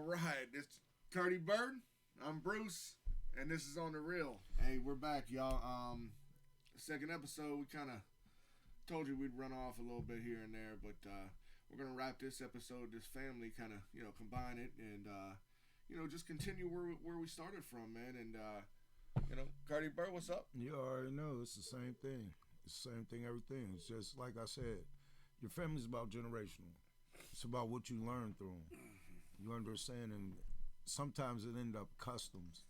right, it's Curdy Bird. I'm Bruce, and this is On the Real. Hey, we're back, y'all. Second episode. We kind of told you we'd run off a little bit here and there, but we're gonna wrap this episode, this family, kind of combine it, and just continue where we started from, man. And Cardi Bird, what's up? You already know it's the same thing. It's the same thing, everything. It's just like I said, your family's about generational. It's about what you learn through them. You understand, and sometimes it end up customs.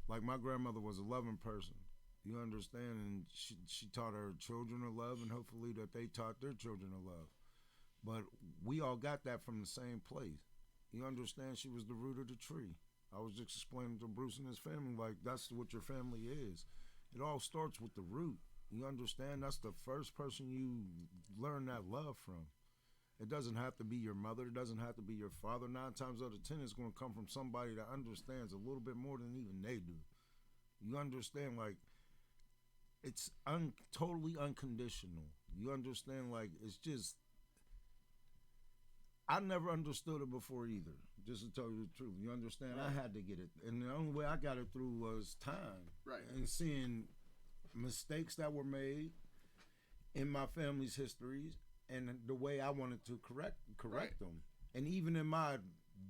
Like my grandmother was a loving person. You understand, and she taught her children to love, and hopefully that they taught their children to love. But we all got that from the same place. You understand, she was the root of the tree. I was just explaining to Bruce and his family, like, that's what your family is. It all starts with the root. You understand, that's the first person you learn that love from. It doesn't have to be your mother. It doesn't have to be your father. 9 times out of 10, it's going to come from somebody that understands a little bit more than even they do. You understand, like, it's totally unconditional. You understand, like, it's just, I never understood it before either, just to tell you the truth. You understand? Right. I had to get it. And the only way I got it through was time. Right. And seeing mistakes that were made in my family's histories, and the way I wanted to correct right. them. And even in my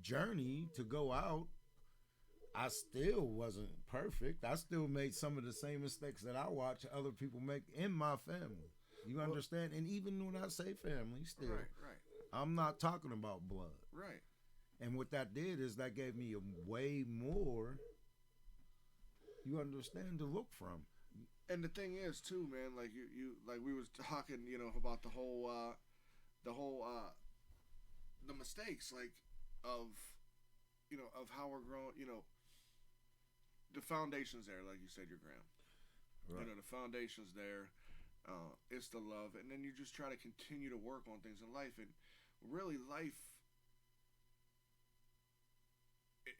journey to go out, I still wasn't perfect. I still made some of the same mistakes that I watch other people make in my family. You understand? And even when I say family, still, right. I'm not talking about blood. Right. And what that did is that gave me a way more, you understand, to look from. And the thing is, too, man, like you like we was talking, about the mistakes, like of how we're growing, the foundation's there, like you said, your gram. Right. The foundation's there. It's the love, and then you just try to continue to work on things in life, and really life.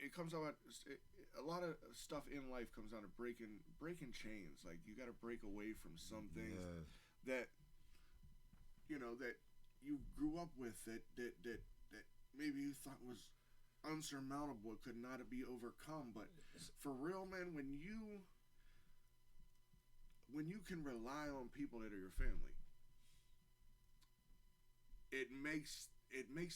It comes out. A lot of stuff in life comes down to breaking chains. Like you got to break away from some things that that you grew up with that maybe you thought was unsurmountable. It could not be overcome. But for real, man, when you can rely on people that are your family, it makes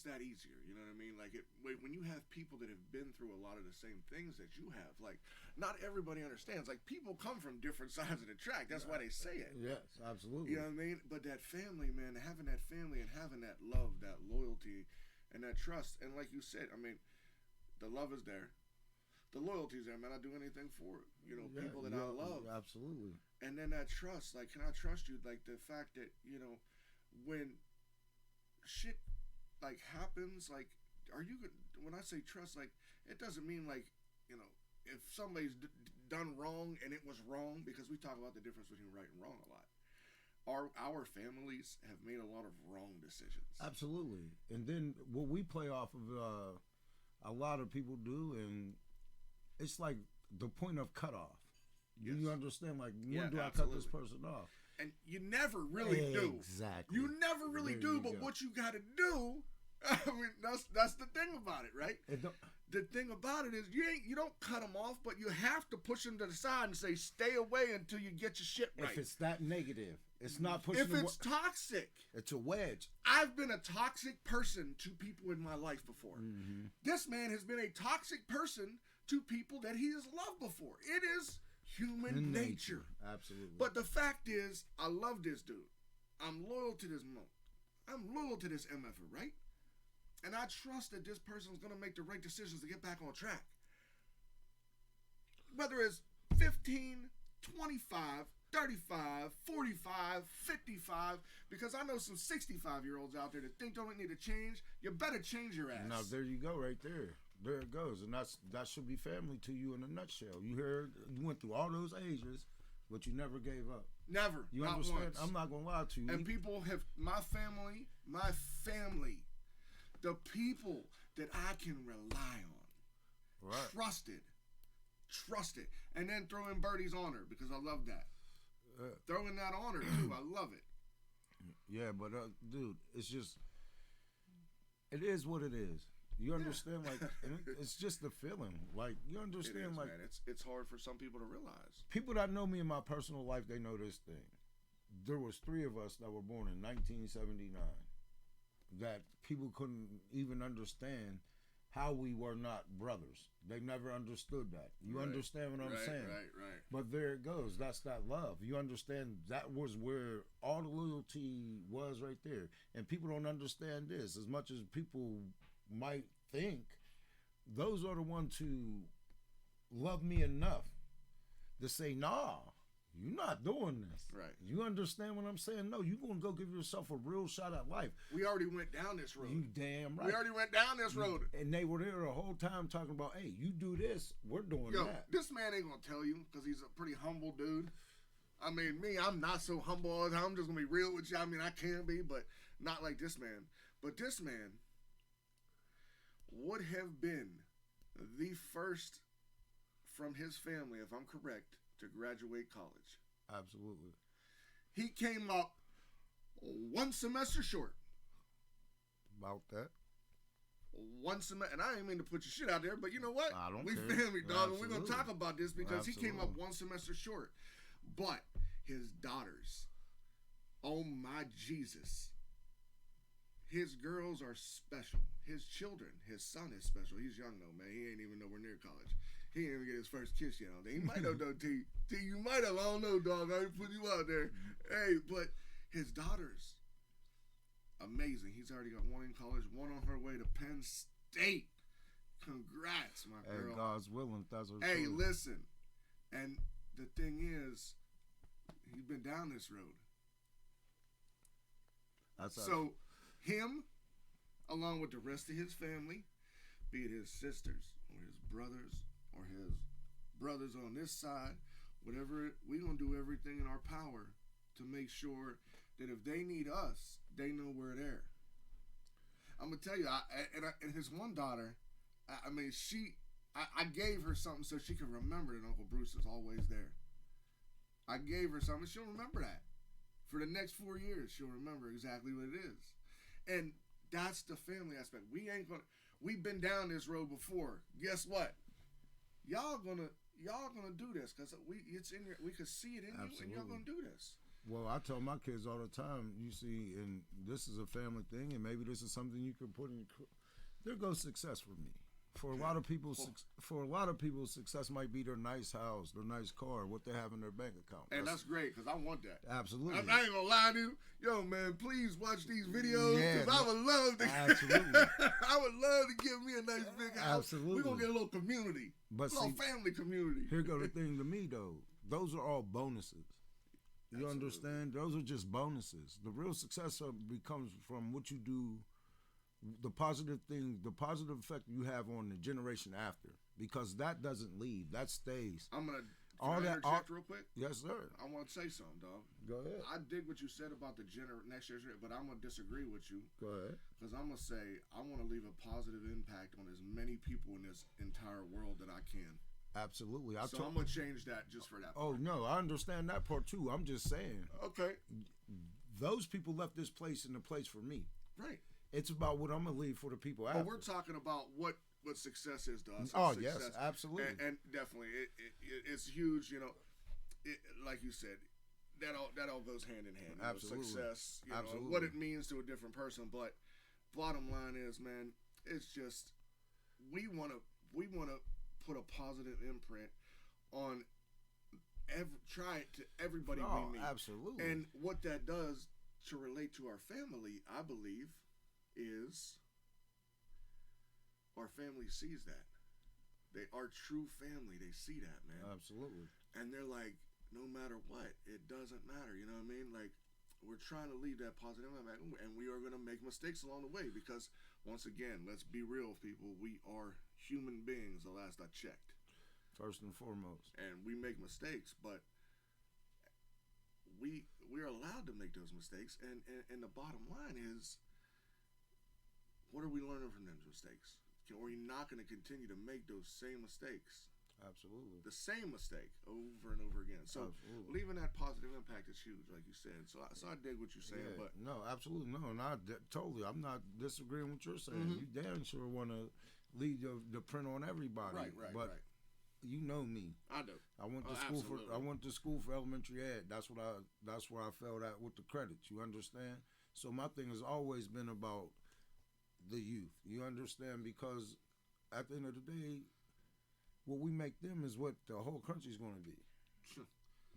that easier. You know what I mean? Like when you have people that have been through a lot of the same things that you have, like not everybody understands. Like people come from different sides of the track. That's why they say it. Yes, absolutely. You know what I mean? But that family, man, having that family and having that love, that loyalty, and that trust, and like you said, I mean, the love is there. The loyalty is there, man. I do anything for people that I love. Absolutely. And then that trust, like, can I trust you? Like the fact that when shit like happens, like, are you? When I say trust, like, it doesn't mean like if somebody's done wrong and it was wrong, because we talk about the difference between right and wrong a lot. Our families have made a lot of wrong decisions. Absolutely. And then what we play off of, a lot of people do, and it's like the point of cutoff. Yes. You understand? Like, when do I cut this person off? And you never really do. Exactly. You never really do. But what you got to do, I mean, that's the thing about it, right? The thing about it is you don't cut them off, but you have to push them to the side and say, stay away until you get your shit right. If it's that negative, it's not pushing. If it's toxic, it's a wedge. I've been a toxic person to people in my life before. Mm-hmm. This man has been a toxic person to people that he has loved before. It is human nature. Absolutely. But the fact is, I love this dude. I'm loyal to this monk. I'm loyal to this MFer, right? And I trust that this person is going to make the right decisions to get back on track. Whether it's 15, 25, 35, 45, 55, because I know some 65-year-olds out there that think don't need to change. You better change your ass. Now, there you go right there. There it goes. And that should be family to you in a nutshell. You went through all those ages, but you never gave up. Never. You not understand? Once. I'm not going to lie to you. And people have, my family, the people that I can rely on. Right. Trusted. And then throw in Birdie's honor, because I love that. Throw in that honor, too. I love it. Yeah, but, dude, it's just, it is what it is. You understand, like, and it's just the feeling. Like, you understand, it is, like, man. It's hard for some people to realize. people that know me in my personal life, they know this thing. There was 3 of us that were born in 1979 that people couldn't even understand how we were not brothers. They never understood that. You Right. understand what I'm saying? Right. But there it goes. That's that love. You understand that was where all the loyalty was right there. And people don't understand this. As much as people might think, those are the ones who love me enough to say, nah, you're not doing this. Right. You understand what I'm saying? No, you're going to go give yourself a real shot at life. We already went down this road. You damn right. We already went down this road. And they were there the whole time talking about, hey, you do this, we're doing Yo, that. this man ain't gonna tell you because he's a pretty humble dude. I mean, me, I'm not so humble all the time. I'm just gonna be real with you. I mean, I can be, but not like this man. But this man would have been the first from his family, if I'm correct, to graduate college. Absolutely. He came up one semester short. About that. One semester, and I ain't mean to put your shit out there, but you know what? I don't we care. family, dog, and we're gonna Absolutely. talk about this because he came up Absolutely. one semester short. But his daughters, oh my Jesus, his girls are special. His children, his son is special. He's young though, man. He ain't even nowhere near college. He ain't even get his first kiss yet. He might have though, T. T, you might have. I don't know, dog. I ain't putting you out there. Hey, but his daughters, amazing. He's already got one in college, one on her way to Penn State. Congrats, my Hey, girl. God's willing. That's what Hey, listen. And the thing is, he's been down this road. That's So, him, along with the rest of his family, be it his sisters or his brothers or his brothers on this side, whatever, we're going to do everything in our power to make sure that if they need us, they know we're there. I'm going to tell you, and his one daughter, I mean, I gave her something so she can remember that Uncle Bruce is always there. I gave her something, she'll remember that. For the next 4 years, she'll remember exactly what it is. And that's the family aspect. We've been down this road before. Guess what? Y'all gonna do this because it's in your. We could see it in you, and y'all gonna do this. Well, I tell my kids all the time, you see, and this is a family thing, and maybe this is something you can put in. There goes success for me. For a lot of people, success might be their nice house, their nice car, what they have in their bank account. And that's great because I want that. Absolutely. I ain't gonna lie to you, yo, man. Please watch these videos because I would love to. Absolutely. I would love to give me a nice big house. Absolutely. We're gonna get a little community, But a little see, family community. Here go the thing to me though. Those are all bonuses. You Absolutely. understand? Those are just bonuses. The real success becomes from what you do, the positive thing, the positive effect you have on the generation after, because that doesn't leave. That stays. I'm gonna All can I that- interject real quick. Yes, sir. I want to say something, dog. Go ahead. I dig what you said about the next generation, but I'm gonna disagree with you Go ahead. because I'm gonna say I want to leave a positive impact on as many people in this entire world that I can. Absolutely. So I'm gonna change that just for that. Oh no, I understand that part too. I'm just saying, Okay. those people left this place in the place for me. Right. It's about what I'm gonna leave for the people after. But we're talking about what success is to us. Oh, Success. yes, absolutely. And definitely, it's huge. You know, like you said, that all goes hand in hand. You know, Absolutely. success. You know, Absolutely. what it means to a different person. But bottom line is, man, it's just we want to put a positive imprint on everybody Oh, we meet. absolutely. And what that does to relate to our family, I believe, is our family sees that. Our true family, they see that, man. Absolutely. And they're like, no matter what, it doesn't matter. You know what I mean? Like, we're trying to leave that positive impact, and we are going to make mistakes along the way because, once again, let's be real, people. We are human beings, the last I checked. First and foremost. And we make mistakes, but we're allowed to make those mistakes. And the bottom line is, what are we learning from those mistakes? Are we not going to continue to make those same mistakes? Absolutely. the same mistake over and over again. So Absolutely. leaving that positive impact is huge, like you said. So I dig what you're saying, Yeah, but no, absolutely no, and totally, I'm not disagreeing with what you're saying. Mhm. You damn sure want to leave the print on everybody, right, but right. you know me. I do. I went to Oh, school absolutely. for elementary ed. That's where I failed at with the credits. You understand? So my thing has always been about the youth. You understand? Because at the end of the day, what we make them is what the whole country's going to be.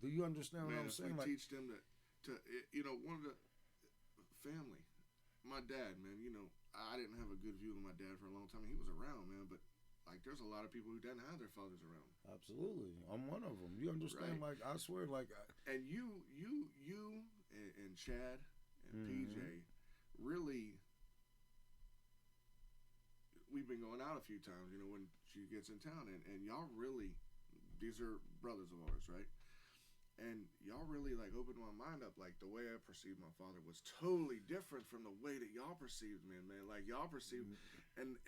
Do you understand what Man, I'm if saying? we Like, teach them one of the family, my dad, man, I didn't have a good view of my dad for a long time. He was around, man, but like, there's a lot of people who didn't have their fathers around. absolutely, I'm one of them. You understand? Right. Like, I swear, like, And and Chad and Mhm. PJ really, we've been going out a few times, when she gets in town, and y'all really, these are brothers of ours, right? And y'all really like opened my mind up. Like, the way I perceived my father was totally different from the way that y'all perceived me, man. Like, y'all perceived, and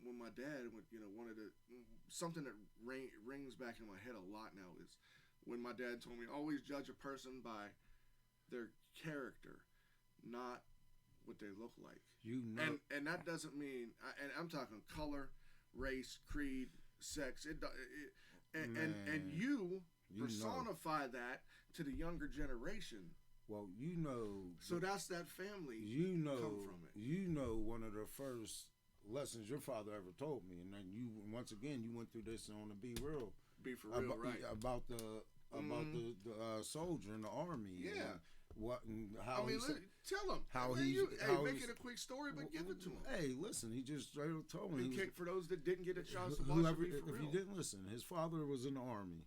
when my dad wanted to, something that rings back in my head a lot now is when my dad told me, always judge a person by their character, not what they look like. You know, And that doesn't mean, and I'm talking color, race, creed, sex. And you you know. personify that to the younger generation. Well, you know. So that's that family. You know. Come from it. You know, one of the first lessons your father ever told me, and then you once again you went through this on the Be Real. Be for real, about, right? About the soldier in the army. Yeah. And what and how I mean, tell him how man, he make it a quick story, but give it to him. Hey, listen, he just straight up told me. For those that didn't get a chance to watch whoever, it, be for if real. you didn't listen, his father was in the army,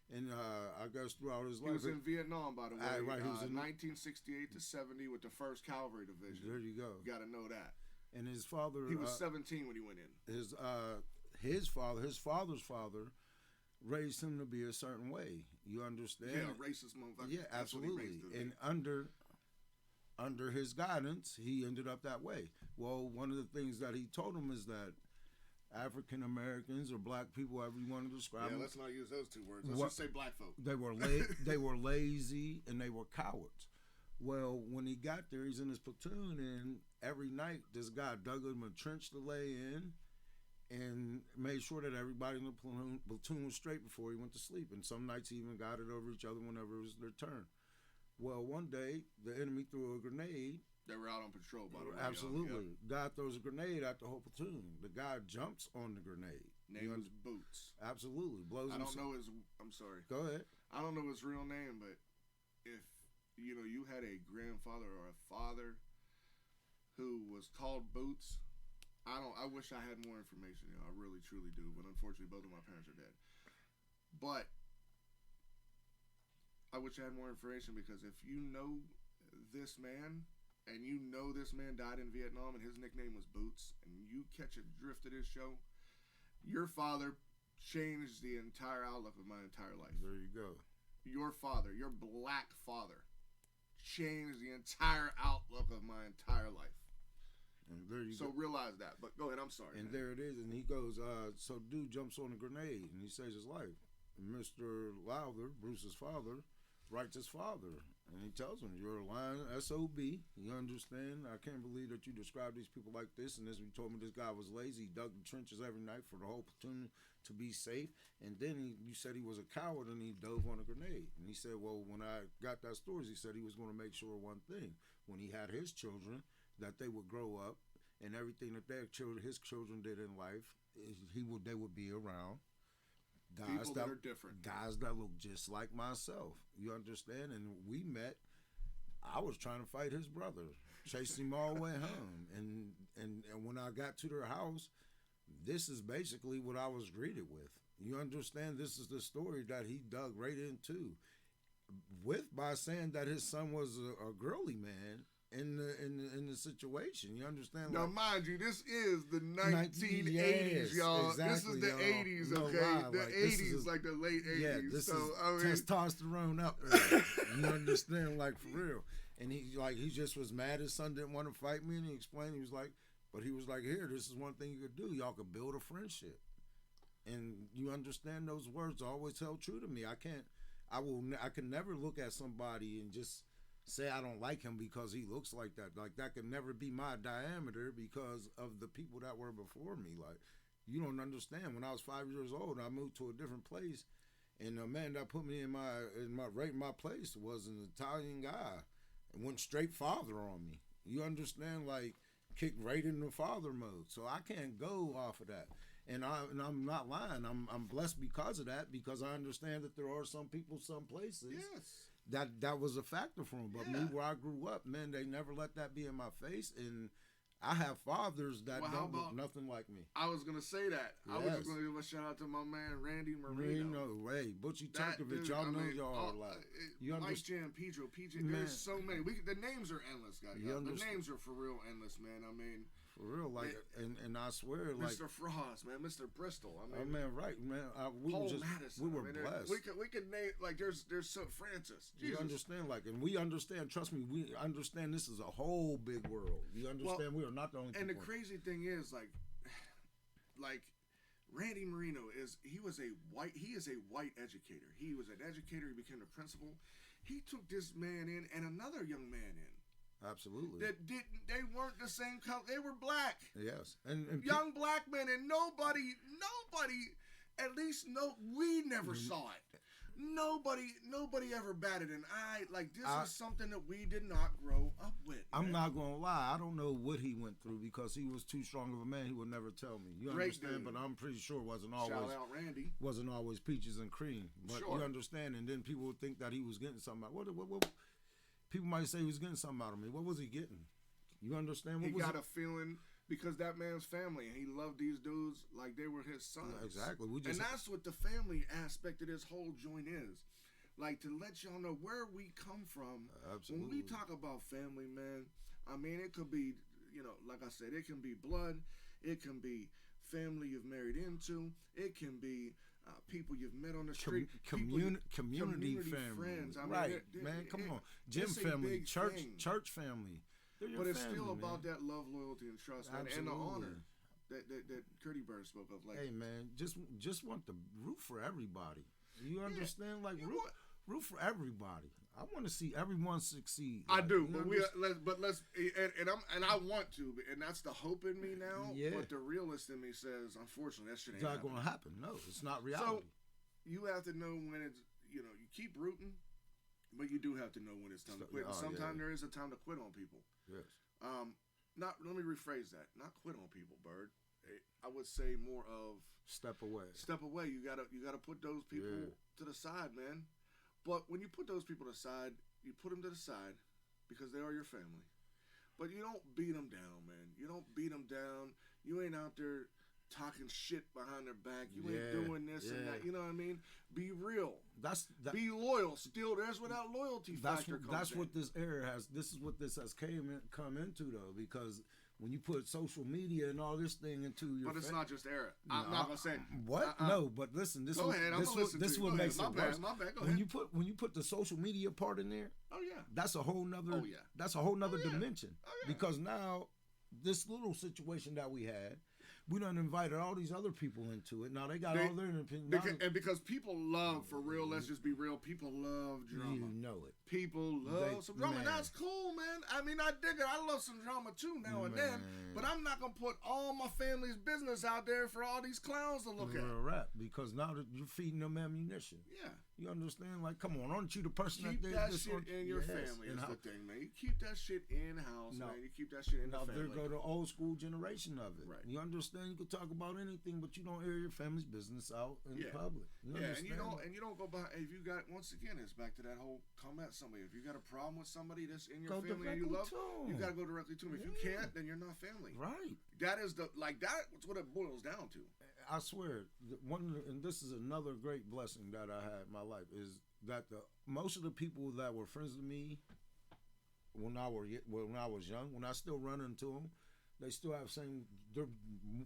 and I guess throughout his life He was in Vietnam, by the way. Right, he was in 1968 to 70 with the 1st Cavalry Division. There you go. Got to know that. And his father, he was 17 when he went in. His father's father, raised him to be a certain way. You understand? Yeah, racist motherfucker. Yeah, absolutely. And under his guidance, he ended up that way. Well, one of the things that he told him is that African Americans or black people, however you want to describe them. Let's not use those two words. Let's just say black folk. They were lazy and they were cowards. Well, when he got there, he's in his platoon, and every night this guy dug him a trench to lay in and made sure that everybody in the platoon was straight before he went to sleep. And some nights he even got it over each other whenever it was their turn. Well, one day, the enemy threw a grenade. They were out on patrol, by the way. Absolutely. Guy throws a grenade at the whole platoon. The guy jumps on the grenade. Name was Boots. Absolutely. Blows I don't know his... I'm sorry. Go ahead. I don't know his real name, but if, you had a grandfather or a father who was called Boots, I wish I had more information. I really, truly do. But unfortunately, both of my parents are dead. But I wish I had more information, because if you know this man, and you know this man died in Vietnam and his nickname was Boots, and you catch a drift of this show, your father changed the entire outlook of my entire life. There you go. Your father, your black father, changed the entire outlook of my entire life. And there you so go. realize that. But go ahead, I'm sorry. And man. there it is. And he goes, so dude jumps on a grenade and he saves his life. And Mr. Lowther, Bruce's father, writes his father. And he tells him, you're a lying SOB. You understand? I can't believe that you describe these people like this. And as you told me, this guy was lazy. He dug the trenches every night for the whole platoon to be safe. And then you said he was a coward and he dove on a grenade. And he said, well, when I got that stories, he said he was going to make sure one thing. When he had his children, that they would grow up and everything that his children did in life, they would be around. Guys that are different. Guys that look just like myself. You understand? And we met. I was trying to fight his brother, chased him all the way home. And when I got to their house, this is basically what I was greeted with. You understand? This is the story that he dug right into, by saying that his son was a girly man. In the situation, you understand? Now, mind you, this is the 1980s, y'all. Exactly, this is the 80s, okay? The 80s, like the late 80s. Yeah, this so, is testosterone up there. You understand, like, for real. And he just was mad his son didn't want to fight me, and he explained, he was like, here, this is one thing you could do. Y'all could build a friendship. and you understand those words always held true to me. I can never look at somebody and just say I don't like him because he looks like that. Like that could never be my diameter because of the people that were before me. Like you don't understand. When I was 5 years old, I moved to a different place, and the man that put me in my place was an Italian guy, and went straight father on me. You understand? Like kicked right in the father mode. So I can't go off of that. And I'm not lying. I'm blessed because of that, because I understand that there are some people, some places that was a factor for them. But me, where I grew up, man, they never let that be in my face. And I have fathers that don't look nothing like me. I was gonna say that. Yes. I was just gonna give a shout out to my man Randy Marino. Hey, Butchie Turkovich, y'all know y'all are like. You understand? Mike Jam, PJ. There's so many. The names are endless, guys. The names are for real endless, man. I mean. For real, like, and I swear, like Mr. Frost, man, Mr. Bristol. I mean, man, right, man. We Paul were Madison. We were blessed. We could name like there's so Francis. Jesus. You understand, like, and we understand. Trust me, we understand. This is a whole big world. You understand? We are not the only. And the crazy thing is, like Randy Marino he is a white educator. He was an educator. He became a principal. He took this man in and another young man in. Absolutely. They weren't the same color. They were black. Yes. And young black men, and nobody at least we never saw it. Nobody ever batted an eye. Like this is something that we did not grow up with. I'm not gonna lie, I don't know what he went through because he was too strong of a man. He would never tell me. You understand? But I'm pretty sure it wasn't always shout out Randy. Wasn't always peaches and cream. But you understand, and then people would think that he was getting something out. What people might say he was getting something out of me. What was he getting? You understand? He got a feeling because that man's family, and he loved these dudes like they were his sons. Yeah, exactly. And that's what the family aspect of this whole joint is. Like, to let y'all know where we come from. Absolutely. When we talk about family, man, I mean, it could be, like I said, it can be blood. It can be family you've married into. It can be people you've met on the street, community family, friends. I mean, right, man? Come on, gym family, church family. But it's family, still man. about that love, loyalty, and trust, and the honor that Curdy Bird spoke of. Like, hey, man, just want the root for everybody. You understand? Like root for everybody. I want to see everyone succeed. I do, but let's I want to, and that's the hope in me now. Yeah. But the realist in me says, unfortunately, that shit ain't not going to happen. No, it's not reality. So you have to know when it's you keep rooting, but you do have to know when it's time to quit. Sometimes there is a time to quit on people. Yes. Let me rephrase that. Not quit on people, Bird. I would say more of step away. Step away. You gotta put those people to the side, man. But when you put those people aside, you put them to the side because they are your family. But you don't beat them down, man. You don't beat them down. You ain't out there talking shit behind their back. You ain't doing this and that. You know what I mean? Be real. Be loyal. Still, there's where that loyalty factor comes in. That's what this era has. This is what this has come into, though, because when you put social media and all this thing into your... But it's not just era. I'm not going to say... What? No, but listen. This Go ahead. This is what makes it worse. My bad. Go when ahead. When you put the social media part in there... Oh, yeah. That's a whole nother... That's a whole nother dimension. Oh, yeah. Because now, this little situation that we had... We done invited all these other people into it. Now they got all their opinions. Because people love, for real, let's just be real, people love drama. You know it. People love some drama. Man. That's cool, man. I mean, I dig it. I love some drama too now and then. But I'm not going to put all my family's business out there for all these clowns to look at. Right, because now that you're feeding them ammunition. Yeah. You understand? Like, come on, aren't you the person keep that shit in your family is the thing, man. You keep that shit in-house, man. You keep that shit in the family. Now, there go the old school generation of it. Right. You understand? You can talk about anything, but you don't air your family's business out in public. You understand? And you don't go behind. If you got, once again, it's back to that whole come at somebody. If you got a problem with somebody that's in your family and you love, you got to go directly to them. If you can't, then you're not family. Right. That is that's what it boils down to. I swear, and this is another great blessing that I had in my life, is that most of the people that were friends with me when I was young, when I still run into them, they still have they're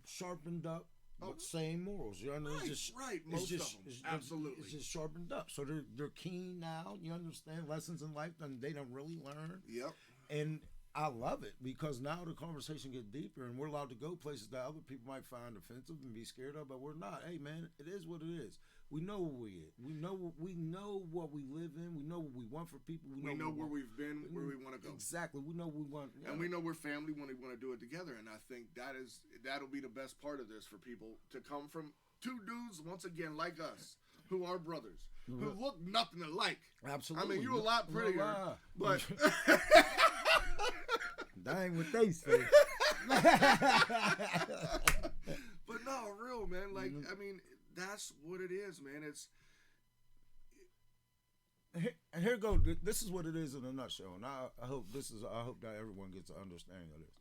sharpened up, but same morals. You know, right. Most of them, absolutely. It's just sharpened up, so they're keen now. You understand lessons in life, and they don't really learn. Yep. And I love it because now the conversation gets deeper and we're allowed to go places that other people might find offensive and be scared of, but we're not. Hey man, it is what it is. We know what we is. We know what we live in. We know what we want for people. We know where we've been, where we want to go. Exactly. We know what we want. And we know we're family when we want to do it together. And I think that'll be the best part of this for people to come from two dudes, once again, like us, who are brothers, who look nothing alike. Absolutely. I mean, you a lot prettier, but that ain't what they say. But no, real man. Like, I mean, that's what it is, man. It's here go. This is what it is in a nutshell, and I hope that everyone gets an understanding of this.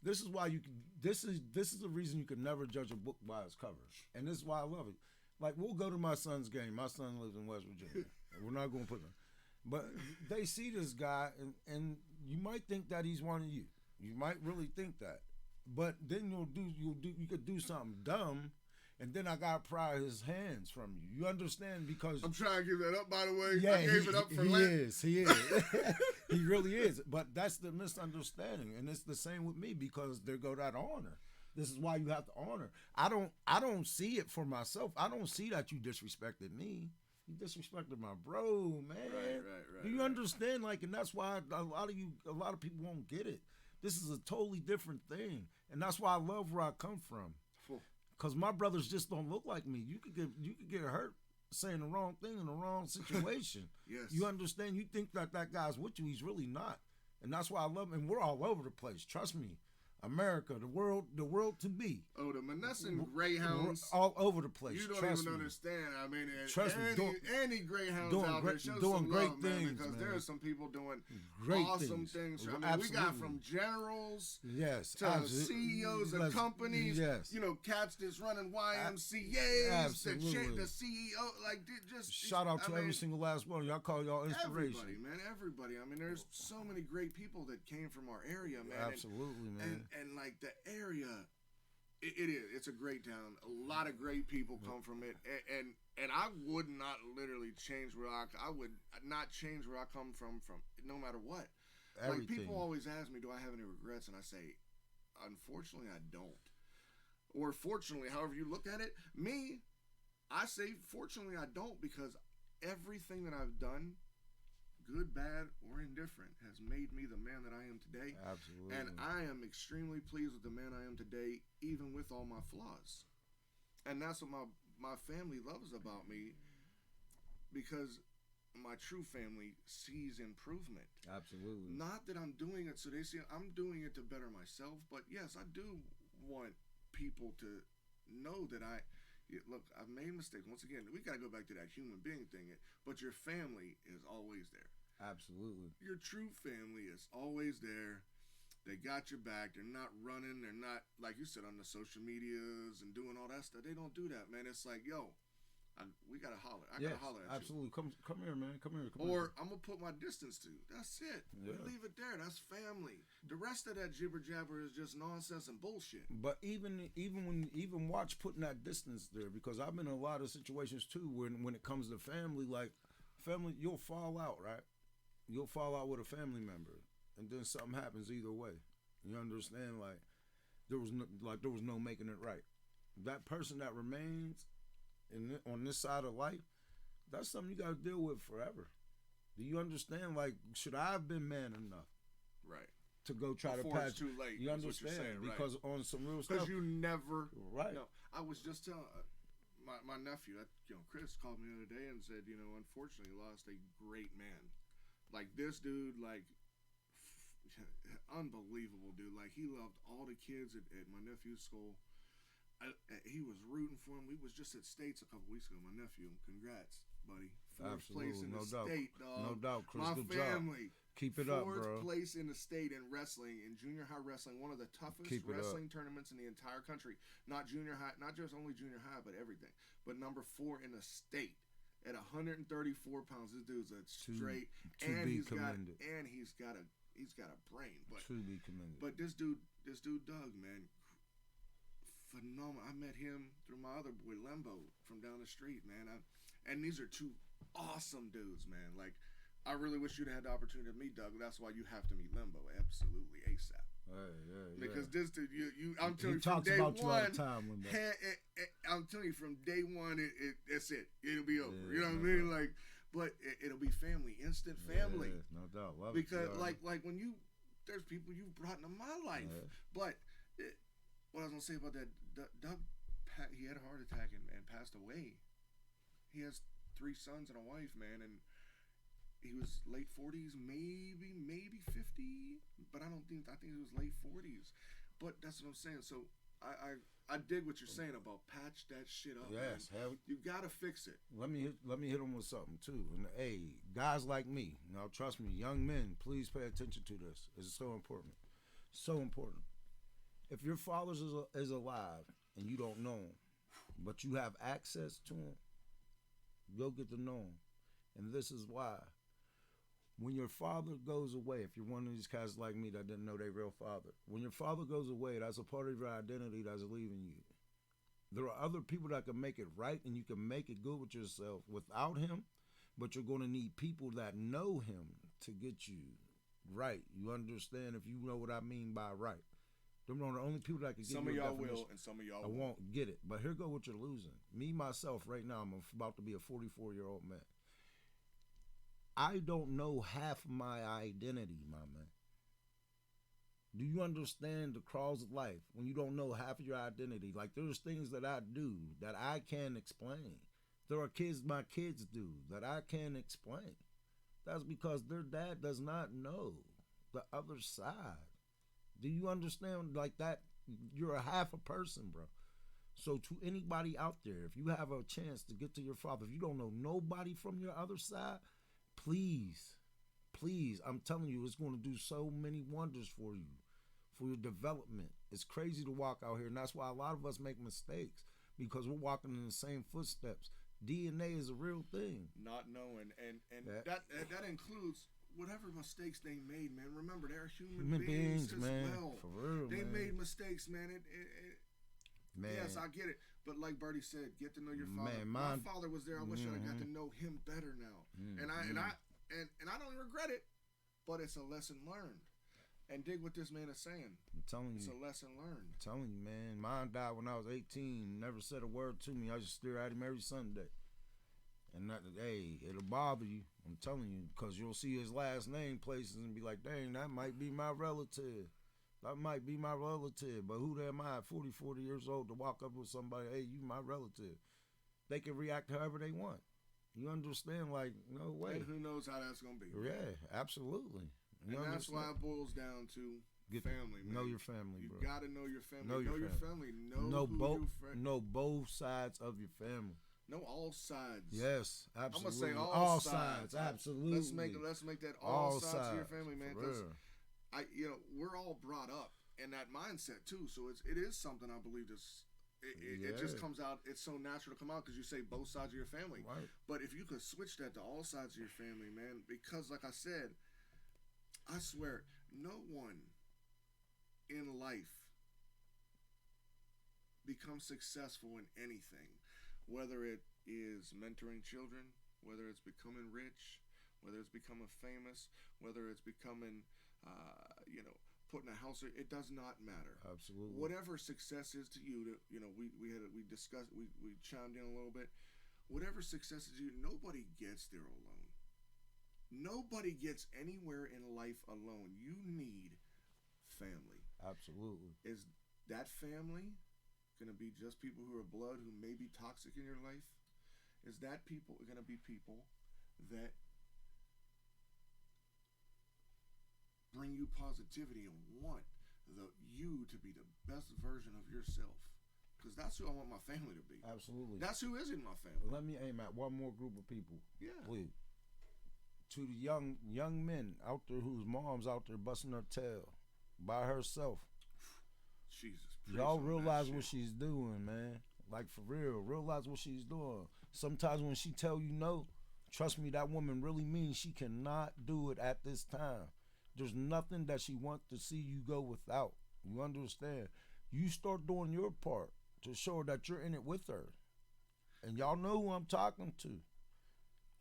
This is why you can. This is the reason you can never judge a book by its cover, and this is why I love it. Like, we'll go to my son's game. My son lives in West Virginia. We're not going to put him, but they see this guy, and you might think that he's one of you. You might really think that, but then you could do something dumb. And then I got to pry his hands from you. You understand? Because I'm trying to give that up, by the way. Yeah, I gave it up for he Lent. is. He really is. But that's the misunderstanding. And it's the same with me because there go that honor. This is why you have to honor. I don't see it for myself. I don't see that you disrespected me. You disrespected my bro, man. Right. Do you understand? Like, and that's why a lot of people won't get it. This is a totally different thing. And that's why I love where I come from. Cause my brothers just don't look like me. You could get hurt saying the wrong thing in the wrong situation. Yes. You understand? You think that guy's with you. He's really not. And that's why I love him. And we're all over the place. Trust me. America, the world to be. Oh, the Monessen Greyhounds. We're all over the place. You don't Trust even me. understand. I mean, Trust me, any Greyhounds out there, show doing some great love, things, man, because man. there are some people doing Great awesome things. I mean, Absolutely. we got from generals yes, to absolutely. CEOs of companies. Yes. You know, cats that's running YMCA's, Absolutely. the CEO, like, just shout out to every single last one. Y'all call y'all inspiration. Everybody, man, everybody. I mean, there's so many great people that came from our area, man. Absolutely, man. And like the area, it is. It's a great town. A lot of great people come from it, and I would not literally change where I would not change where I come from no matter what. Everything. Like, people always ask me, do I have any regrets? And I say, unfortunately, I don't. Or fortunately, however you look at it. Me, I say fortunately I don't, because everything that I've done, good, bad, or indifferent, has made me the man that I am today. Absolutely. And I am extremely pleased with the man I am today, even with all my flaws. And that's what my family loves about me, because my true family sees improvement. Absolutely. Not that I'm doing it so they see I'm doing it to better myself, but yes, I do want people to know that look, I've made mistakes. Once again, we got to go back to that human being thing, but your family is always there. Absolutely. Your true family is always there. They got your back. They're not running. They're not, like you said, on the social medias and doing all that stuff. They don't do that, man. It's like, yo, we got to holler. I got to holler at absolutely. you. Come here, man. Come here. I'm going to put my distance to. That's it. Yeah. We leave it there. That's family. The rest of that jibber jabber is just nonsense and bullshit. But even watch putting that distance there, because I've been in a lot of situations too when it comes to family, like family, you'll fall out, right? You'll fall out with a family member, and then something happens either way. You understand? Like there was no making it right. That person that remains on this side of life, that's something you got to deal with forever. Do you understand? Like, should I have been man enough? Right. To go try Before to patch. it's too late. You understand? Saying, right? Because on some real stuff. Because you never. Right. No, I was just telling my nephew, Chris called me the other day and said, unfortunately, lost a great man. Like, this dude, like, unbelievable dude. Like, he loved all the kids at my nephew's school. He was rooting for him. We was just at States a couple weeks ago. My nephew, congrats, buddy. Fourth place in the state, dog. No doubt, Chris. My good family. Job. Keep it up, bro. Fourth place in the state in wrestling, in junior high wrestling, one of the toughest wrestling tournaments in the entire country. Not junior high, not just only junior high, but everything. But number 4 in the state. At 134 pounds, this dude's a straight, and he's got a brain. But to be commended. But this dude Doug, man, phenomenal. I met him through my other boy Lembo from down the street, man. And these are two awesome dudes, man. Like, I really wish you'd had the opportunity to meet Doug. That's why you have to meet Limbo absolutely ASAP. Because this dude, I'm telling you from day one. I'm telling you from day one, that's it. It'll be over. You know what I mean? Like, but it'll be family, instant family. No doubt. Love because like when there's people you've brought into my life. But what I was gonna say about that, Doug, he had a heart attack and passed away. He has 3 sons and a wife, man, and he was late 40s, maybe 50, but I think he was late 40s. But that's what I'm saying. So I dig what you're saying about patch that shit up. Yes, you gotta fix it. Let me hit him with something too. And hey, guys like me, now trust me, young men, please pay attention to this. It's so important, so important. If your father is alive and you don't know him, but you have access to him, go get to know him. And this is why. When your father goes away, if you're one of these guys like me that didn't know their real father, when your father goes away, that's a part of your identity that's leaving you. There are other people that can make it right, and you can make it good with yourself without him, but you're going to need people that know him to get you right. You understand? If you know what I mean by right. Them are the only people that can get you. Some of y'all will, and some of y'all won't get it. But here go what you're losing. Me, myself, right now, I'm about to be a 44-year-old man. I don't know half my identity, my man. Do you understand the cross of life when you don't know half of your identity? Like, there's things that I do that I can't explain. There are kids my kids do that I can't explain. That's because their dad does not know the other side. Do you understand? Like that, you're a half a person, bro. So to anybody out there, if you have a chance to get to your father, if you don't know nobody from your other side, please, I'm telling you, it's going to do so many wonders for you, for your development. It's crazy to walk out here, and that's why a lot of us make mistakes, because we're walking in the same footsteps. DNA is a real thing. Not knowing, and that includes whatever mistakes they made, man. Remember, they're human beings as man. well. For real, they man. made mistakes, man. Man. Yes, I get it. But like Birdie said, get to know your father. Man, my father was there. I wish I got to know him better now. And I don't regret it, but it's a lesson learned. And dig what this man is saying. I'm telling you. It's a lesson learned. I'm telling you, man. Mine died when I was 18. Never said a word to me. I just stare at him every Sunday. And it'll bother you. I'm telling you, because you'll see his last name places and be like, dang, that might be my relative. That might be my relative, but who am I at 40 years old to walk up with somebody, hey, you my relative? They can react however they want. You understand? Like, no way. And who knows how that's going to be. Yeah, absolutely. And that's why it boils down to family, man. Know your family, bro. You got to know your family. Know your family. Know both sides of your family. Know all sides. Yes, absolutely. I'm going to say all sides. Absolutely. Let's make that all sides of your family, man. Because we're all brought up in that mindset too. So it is something I believe it just comes out. It's so natural to come out because you say both sides of your family. Right. But if you could switch that to all sides of your family, man, because like I said, I swear, no one in life becomes successful in anything, whether it is mentoring children, whether it's becoming rich, whether it's becoming famous, whether it's becoming putting a house. It does not matter. Absolutely. Whatever success is to you, we discussed, we chimed in a little bit. Whatever success is to you, nobody gets there alone. Nobody gets anywhere in life alone. You need family. Absolutely. Is that family going to be just people who are blood, who may be toxic in your life? Is that people going to be people that bring you positivity and want you to be the best version of yourself? Because that's who I want my family to be. Absolutely. That's who is in my family. Let me aim at one more group of people. Yeah. Please. To the young men out there whose mom's out there busting her tail by herself. Jesus. Y'all realize what she's doing, man. Like, for real. Realize what she's doing. Sometimes when she tell you no, trust me, that woman really means she cannot do it at this time. There's nothing that she wants to see you go without. You understand? You start doing your part to show her that you're in it with her. And y'all know who I'm talking to.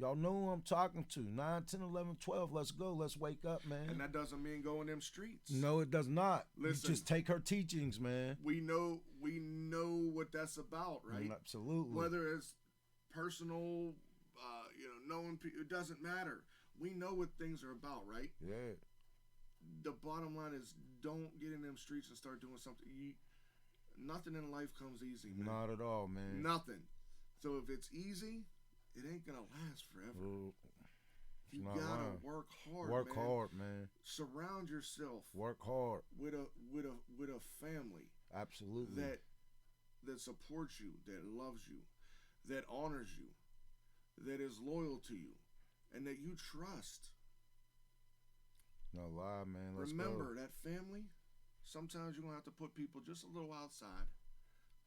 Y'all know who I'm talking to. 9, 10, 11, 12. Let's go. Let's wake up, man. And that doesn't mean go in them streets. No, it does not. Listen, you just take her teachings, man. We know what that's about, right? Absolutely. Whether it's personal, knowing people, it doesn't matter. We know what things are about, right? Yeah. The bottom line is, don't get in them streets and start doing something. Nothing in life comes easy, man. Not at all, man. Nothing. So if it's easy, it ain't gonna last forever. You gotta work hard. Work hard, man. Surround yourself. Work hard with a family. Absolutely. That supports you, that loves you, that honors you, that is loyal to you, and that you trust. No lie, man. Remember that family. Sometimes you're gonna have to put people just a little outside.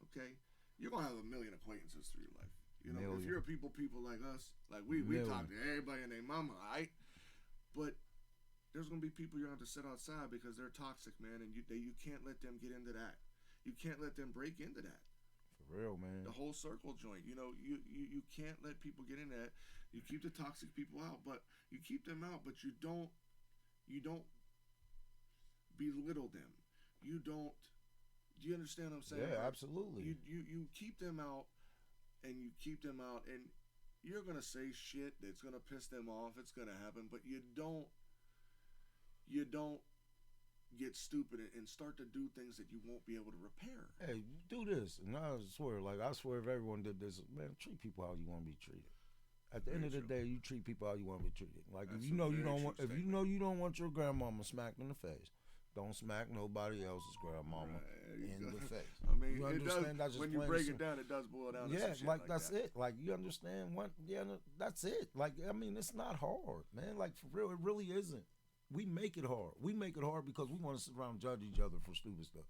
Okay, you're gonna have a million acquaintances through your life. You know, if you're people like us, like we talk to everybody and their mama, right? But there's gonna be people you're gonna have to sit outside because they're toxic, man, and you can't let them get into that. You can't let them break into that. For real, man. The whole circle joint. You know, you can't let people get in that. You keep the toxic people out, but you keep them out, but you don't belittle them. You don't. Do you understand what I'm saying? Yeah, absolutely. You keep them out, and you keep them out, and you're gonna say shit that's gonna piss them off. It's gonna happen, but you don't get stupid and start to do things that you won't be able to repair. Hey, do this, and I swear if everyone did this, man, treat people how you want to be treated. At the end of the day, you treat people how you want to be treated. Like if you know you don't want your grandmama smacked in the face, don't smack nobody else's grandmama in the face. I mean, you understand? That's just when you break it down, it does boil down to some shit like that's that. it. Like, you understand what? Yeah, that's it. Like, I mean, it's not hard, man. Like, for real, it really isn't. We make it hard. We make it hard because we want to sit around and judge each other for stupid stuff.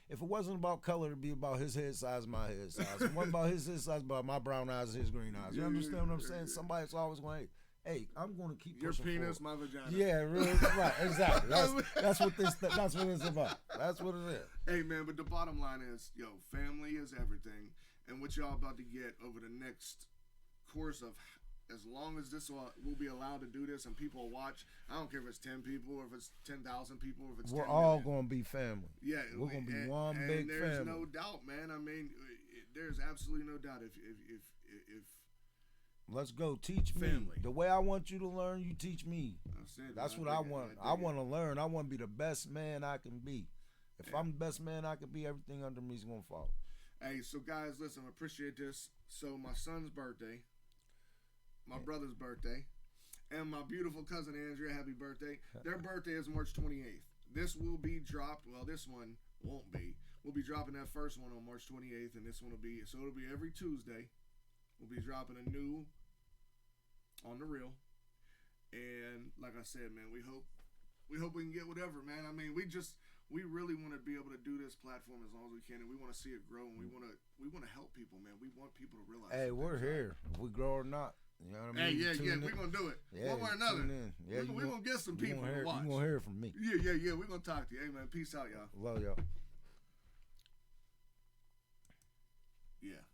If it wasn't about color, it'd be about his head size, my head size. If it wasn't about his head size, about my brown eyes, his green eyes. You understand what I'm saying? Somebody's always going, hey, I'm going to keep your penis, forward. my vagina. Yeah, really, right, exactly. That's what it's about. That's what it is. Hey, man, but the bottom line is, family is everything, and what y'all about to get over the next course of, as long as this will be allowed to do this and people watch, I don't care if it's 10 people or if it's 10,000 people or if it's 10 million. We're all going to be family. Yeah. We're going to be one and big there's family. no doubt, man. I mean, there's absolutely no doubt if let's go. Teach me. Family. The way I want you to learn, you teach me. That's what I want. I want to learn. I want to be the best man I can be. If I'm the best man I can be, everything under me is going to fall. Hey, so guys, listen, I appreciate this. So my son's birthday, my brother's birthday, and my beautiful cousin Andrea, happy birthday. Their birthday is March 28th. This will be dropped. Well, this one won't be. We'll be dropping that first one on March 28th, and this one will be, so it'll be every Tuesday. We'll be dropping a new On the Real. And like I said, man, we hope we can get whatever, man. I mean, we really want to be able to do this platform as long as we can, and we want to see it grow, and we want to help people, man. We want people to realize. Hey, we're here. If we grow or not. You know what I mean? Hey, we're going to do it. Yeah, one way or another. Yeah, we're going to get some people to watch. You're going to hear from me. Yeah. We're going to talk to you. Hey, man, peace out, y'all. Love y'all. Yeah.